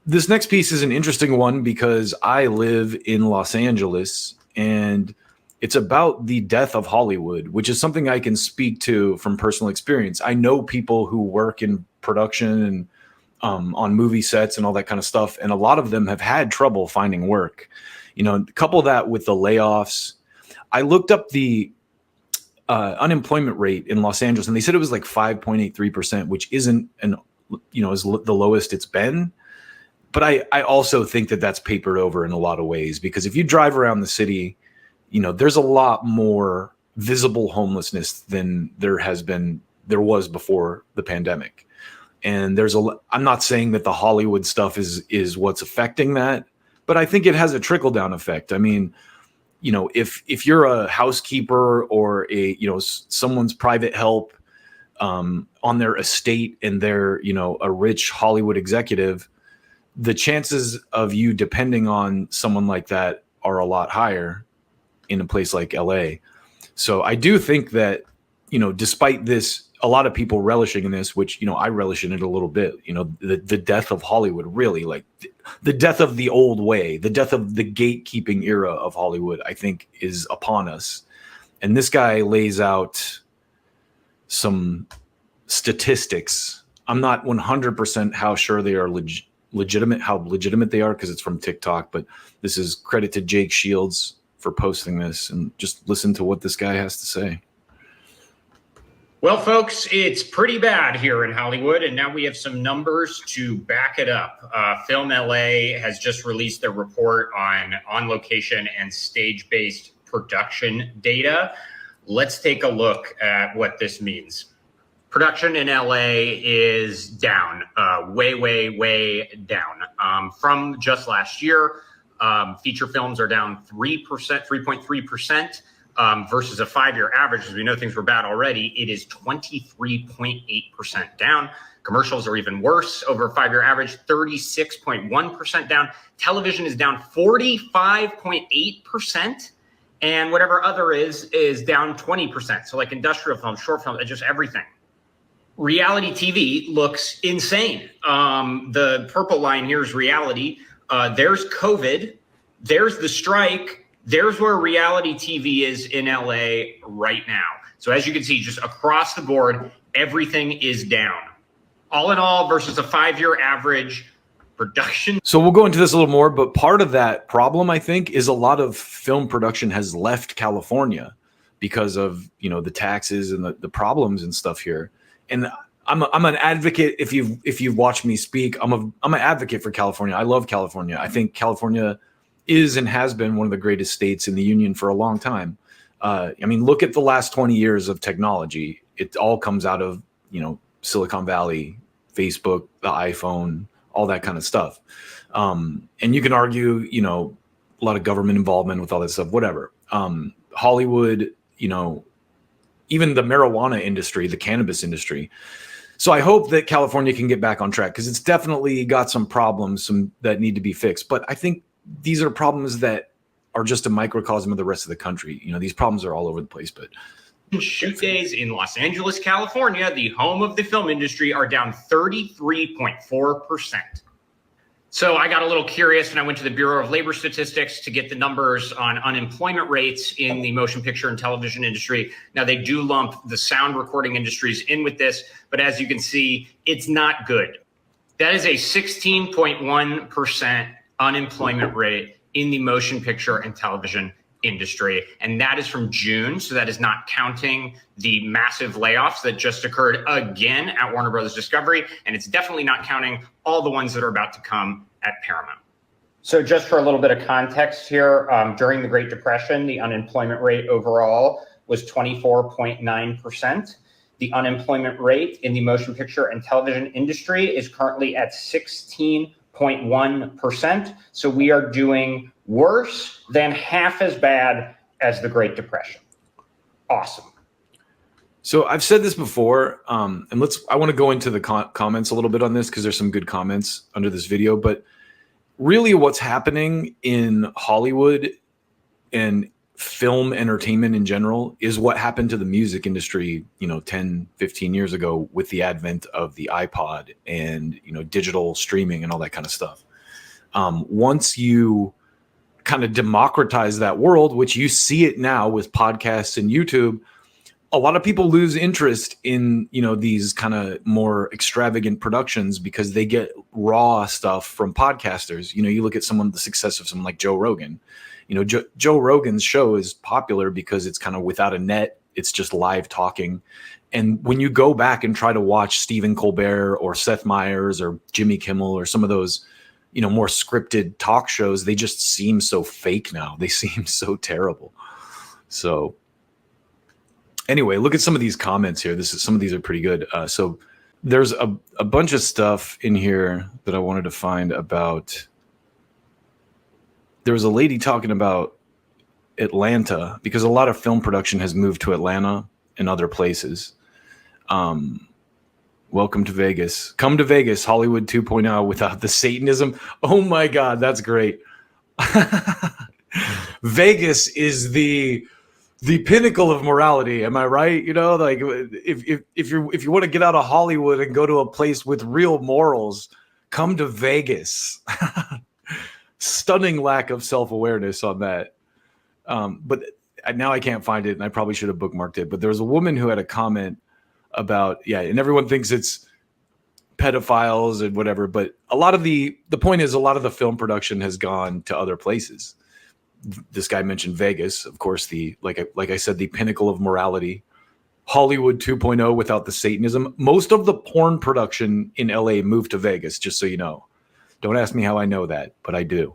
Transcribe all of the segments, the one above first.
This next piece is an interesting one because I live in Los Angeles, and it's about the death of Hollywood, which is something I can speak to from personal experience. I know people who work in production and on movie sets and all that kind of stuff, and a lot of them have had trouble finding work. Couple that with the layoffs. I looked up the unemployment rate in Los Angeles, and they said it was like 5.83%, which isn't is the lowest it's been. But I also think that that's papered over in a lot of ways, because if you drive around the city, there's a lot more visible homelessness than there was before the pandemic. And I'm not saying that the Hollywood stuff is what's affecting that, but I think it has a trickle down effect. I mean, if you're a housekeeper or someone's private help on their estate, and they're, a rich Hollywood executive, the chances of you depending on someone like that are a lot higher in a place like LA. So I do think that, despite this, a lot of people relishing in this, which, I relish in it a little bit, the death of Hollywood, really, like the death of the old way, the death of the gatekeeping era of Hollywood, I think is upon us. And this guy lays out some statistics. I'm not 100% how sure they are how legitimate they are, because it's from TikTok, but this is credit to Jake Shields for posting this, and just listen to what this guy has to say. Well, folks, it's pretty bad here in Hollywood, and now we have some numbers to back it up. Film LA has just released their report on location and stage-based production data. Let's take a look at what this means. Production in LA is down, way down. From just last year, feature films are down 3.3%. Versus a 5-year average, as we know things were bad already, it is 23.8% down. Commercials are even worse, over a 5-year average, 36.1% down. Television is down 45.8%, and whatever other is down 20%. So like industrial film, short film, just everything. Reality TV looks insane. The purple line here is reality. There's COVID. There's the strike. There's where reality TV is in LA right now. So as you can see, just across the board, everything is down. All in all, versus a 5-year average production. So we'll go into this a little more, but part of that problem, I think, is a lot of film production has left California because of, the taxes and the problems and stuff here. And I'm an advocate. If you've watched me speak, I'm an advocate for California. I love California. I think California is and has been one of the greatest states in the union for a long time. Look at the last 20 years of technology. It all comes out of, Silicon Valley, Facebook, the iPhone, all that kind of stuff. And you can argue, a lot of government involvement with all that stuff, whatever. Hollywood, even the marijuana industry, the cannabis industry. So I hope that California can get back on track, because it's definitely got some problems that need to be fixed. But I think these are problems that are just a microcosm of the rest of the country. These problems are all over the place. But shoot days in Los Angeles, California, the home of the film industry, are down 33.4%. So I got a little curious, and I went to the Bureau of Labor Statistics to get the numbers on unemployment rates in the motion picture and television industry. Now, they do lump the sound recording industries in with this, but as you can see, it's not good. That is a 16.1% unemployment rate in the motion picture and television industry. And that is from June. So that is not counting the massive layoffs that just occurred again at Warner Brothers Discovery. And it's definitely not counting all the ones that are about to come at Paramount. So just for a little bit of context here, during the Great Depression, the unemployment rate overall was 24.9%. The unemployment rate in the motion picture and television industry is currently at 16.1%. So we are doing worse than half as bad as the Great Depression. Awesome. So I've said this before, and I want to go into the comments a little bit on this, because there's some good comments under this video. But really what's happening in Hollywood and film entertainment in general is what happened to the music industry, 10, 15 years ago with the advent of the iPod and, digital streaming and all that kind of stuff. Once you kind of democratize that world, which you see it now with podcasts and YouTube, a lot of people lose interest in, these kind of more extravagant productions because they get raw stuff from podcasters. You look at the success of someone like Joe Rogan. Joe Rogan's show is popular because it's kind of without a net. It's just live talking. And when you go back and try to watch Stephen Colbert or Seth Meyers or Jimmy Kimmel or some of those, more scripted talk shows, they just seem so fake now. They seem so terrible. So anyway, look at some of these comments here. Some of these are pretty good. So there's a bunch of stuff in here that I wanted to find about. There was a lady talking about Atlanta because a lot of film production has moved to Atlanta and other places. Welcome to Vegas. Come to Vegas, Hollywood 2.0 without the Satanism. Oh my God, that's great. Vegas is the pinnacle of morality. Am I right? If you want to get out of Hollywood and go to a place with real morals, come to Vegas. Stunning lack of self-awareness on that. But now I can't find it, and I probably should have bookmarked it. But there was a woman who had a comment about, and everyone thinks it's pedophiles and whatever. But a lot of the point is a lot of the film production has gone to other places. This guy mentioned Vegas, of course, like I said, the pinnacle of morality. Hollywood 2.0 without the Satanism. Most of the porn production in LA moved to Vegas, just so you know. Don't ask me how I know that, but I do.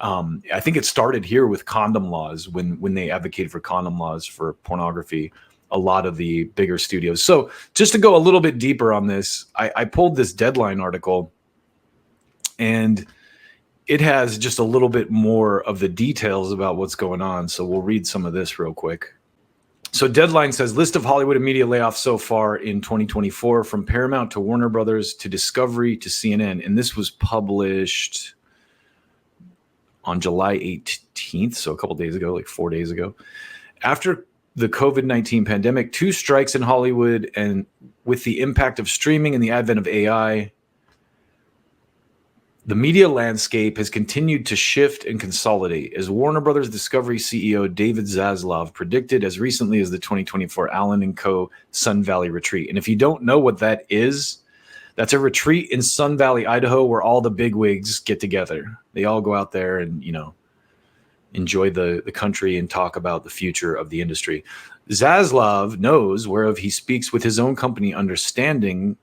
I think it started here with condom laws when they advocated for condom laws for pornography, a lot of the bigger studios. So just to go a little bit deeper on this, I pulled this Deadline article, and it has just a little bit more of the details about what's going on. So we'll read some of this real quick. So Deadline says, list of Hollywood and media layoffs so far in 2024, from Paramount to Warner Brothers to Discovery to CNN. And this was published on July 18th, so a couple days ago, like 4 days ago. After the COVID-19 pandemic, 2 strikes in Hollywood, and with the impact of streaming and the advent of AI, the media landscape has continued to shift and consolidate, as Warner Brothers Discovery CEO David Zaslav predicted as recently as the 2024 Allen & Co. Sun Valley retreat. And if you don't know what that is, that's a retreat in Sun Valley, Idaho, where all the bigwigs get together. They all go out there and, enjoy the country and talk about the future of the industry. Zaslav knows, whereof he speaks with his own company, undergoing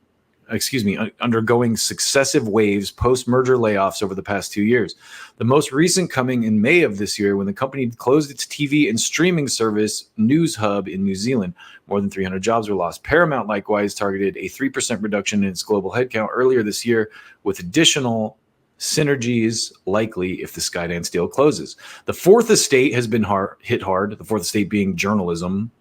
successive waves post-merger layoffs over the past 2 years. The most recent coming in May of this year, when the company closed its TV and streaming service News Hub in New Zealand. More than 300 jobs were lost. Paramount likewise targeted a 3% reduction in its global headcount earlier this year, with additional synergies likely if the Skydance deal closes. The fourth estate has been hit hard, the fourth estate being journalism.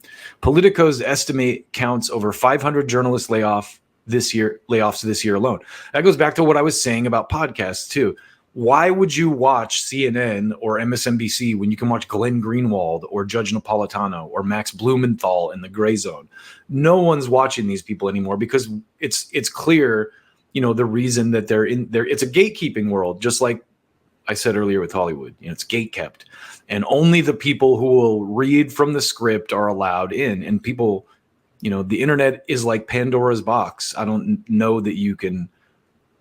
Politico's estimate counts over 500 journalists layoffs this year alone. That goes back to what I was saying about podcasts too. Why would you watch CNN or MSNBC when you can watch Glenn Greenwald or Judge Napolitano or Max Blumenthal in the Gray Zone? No one's watching these people anymore because it's clear, the reason that they're in there. It's a gatekeeping world, just like I said earlier with Hollywood. It's gate kept, and only the people who will read from the script are allowed in. And people, the internet is like Pandora's box. I don't know that you can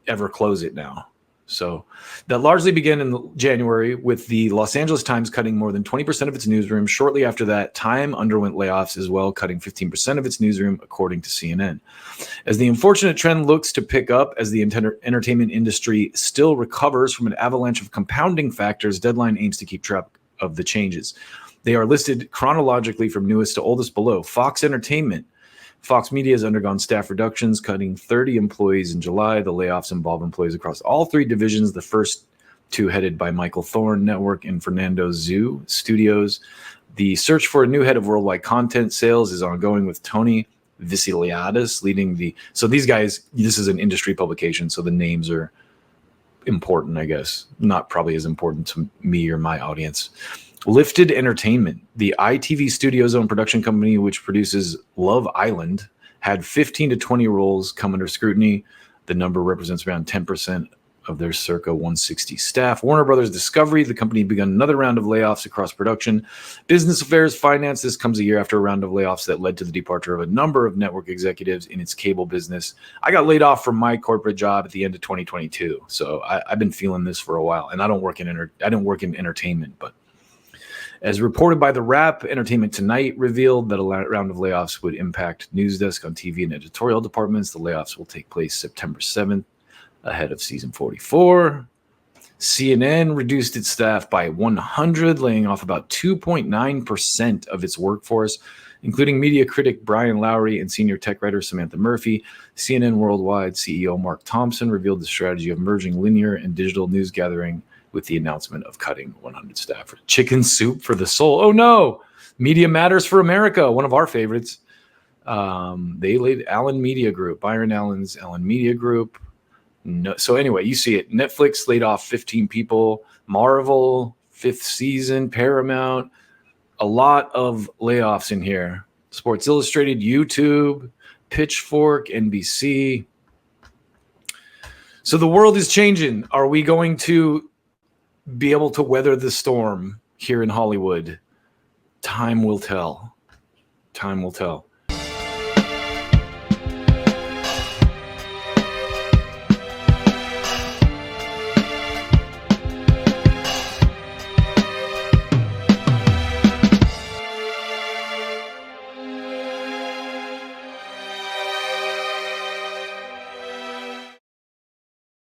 ever close it now. So that largely began in January with the Los Angeles Times cutting more than 20% of its newsroom. Shortly after that, Time underwent layoffs as well, cutting 15% of its newsroom, according to CNN. As the unfortunate trend looks to pick up as the entertainment industry still recovers from an avalanche of compounding factors, Deadline aims to keep track of the changes. They are listed chronologically from newest to oldest below. Fox Entertainment. Fox Media has undergone staff reductions, cutting 30 employees in July. The layoffs involve employees across all 3 divisions, the first 2 headed by Michael Thorne Network and Fernando Zhu Studios. The search for a new head of worldwide content sales is ongoing, with Tony Visiliadis leading the... So these guys, this is an industry publication, so the names are important, I guess. Not probably as important to me or my audience. Lifted Entertainment, the ITV Studios own production company which produces Love Island, had 15 to 20 roles come under scrutiny. The number represents around 10% of their circa 160 staff. Warner Brothers Discovery, the company, begun another round of layoffs across production, business affairs, finance. This comes a year after a round of layoffs that led to the departure of a number of network executives in its cable business. I got laid off from my corporate job at the end of 2022, so I've been feeling this for a while. And I don't work in entertainment, but as reported by The Wrap, Entertainment Tonight revealed that a round of layoffs would impact news desk on TV and editorial departments. The layoffs will take place September 7th, ahead of season 44. CNN reduced its staff by 100, laying off about 2.9% of its workforce, including media critic Brian Lowry and senior tech writer Samantha Murphy. CNN Worldwide CEO Mark Thompson revealed the strategy of merging linear and digital news gathering with the announcement of cutting 100 staff. Chicken soup for the soul. Oh no! Media Matters for America, one of our favorites. They laid Allen Media Group, Byron Allen's Allen Media Group. No, so anyway, you see it. Netflix laid off 15 people. Marvel, 5th season. Paramount. A lot of layoffs in here. Sports Illustrated, YouTube, Pitchfork, NBC. So the world is changing. Are we going to be able to weather the storm here in Hollywood? Time will tell. Time will tell.